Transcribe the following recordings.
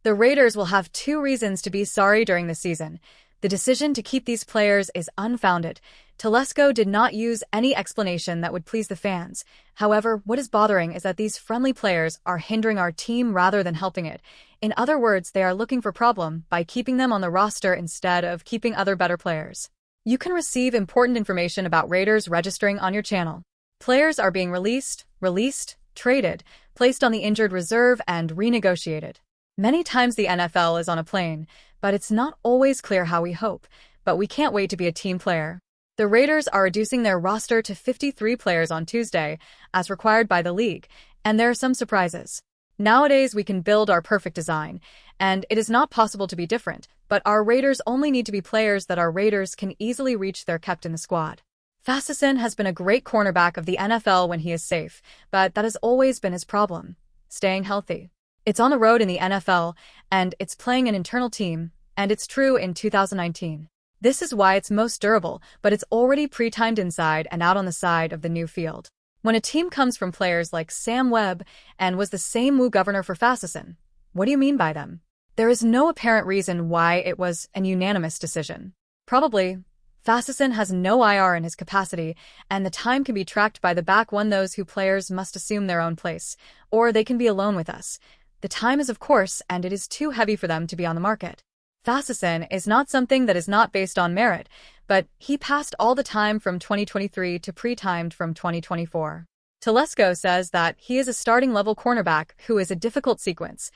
The Raiders will have two reasons to be sorry during the season. The decision to keep these players is unfounded. Telesco did not use any explanation that would please the fans. However, what is bothering is that these friendly players are hindering our team rather than helping it. In other words, they are looking for problem by keeping them on the roster instead of keeping other better players. You can receive important information about Raiders registering on your channel. Players are being released, traded, placed on the injured reserve, and renegotiated. Many times the NFL is on a plane, but it's not always clear how we hope. But we can't wait to be a team player. The Raiders are reducing their roster to 53 players on Tuesday, as required by the league, and there are some surprises. Nowadays, we can build our perfect design, and it is not possible to be different, but our Raiders only need to be players that our Raiders can easily reach their kept in the squad. Fasison has been a great cornerback of the NFL when he is safe, but that has always been his problem: staying healthy. It's on the road in the NFL, and it's playing an internal team, and it's true in 2019. This is why it's most durable, but it's already pre-timed inside and out on the side of the new field. When a team comes from players like Sam Webb and was the same Wu governor for Fasison, what do you mean by them? There is no apparent reason why it was an unanimous decision. Probably, Fasison has no IR in his capacity, and the time can be tracked by the back one. Those who players must assume their own place, or they can be alone with us. The time is of course, and it is too heavy for them to be on the market. Fasison is not something that is not based on merit, but he passed all the time from 2023 to pre-timed from 2024. Telesco says that he is a starting-level cornerback who is a difficult sequence.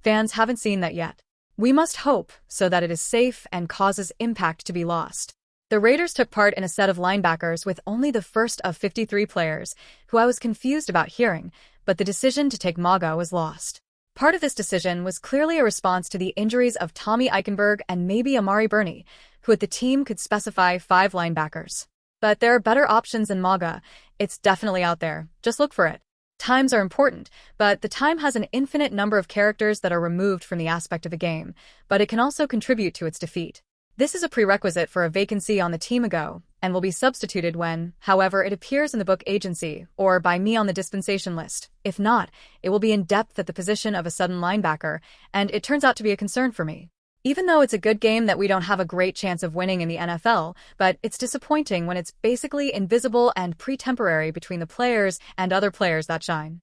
Fans haven't seen that yet. We must hope so that it is safe and causes impact to be lost. The Raiders took part in a set of linebackers with only the first of 53 players, who I was confused about hearing, but the decision to take Maga was lost. Part of this decision was clearly a response to the injuries of Tommy Eichenberg and maybe Amari Burney, who at the team could specify 5 linebackers. But there are better options than Maga. It's definitely out there. Just look for it. Times are important, but the time has an infinite number of characters that are removed from the aspect of the game, but it can also contribute to its defeat. This is a prerequisite for a vacancy on the team ago, and will be substituted when, however, it appears in the book agency, or by me on the dispensation list. If not, it will be in depth at the position of a sudden linebacker, and it turns out to be a concern for me. Even though it's a good game that we don't have a great chance of winning in the NFL, but it's disappointing when it's basically invisible and pre-temporary between the players and other players that shine.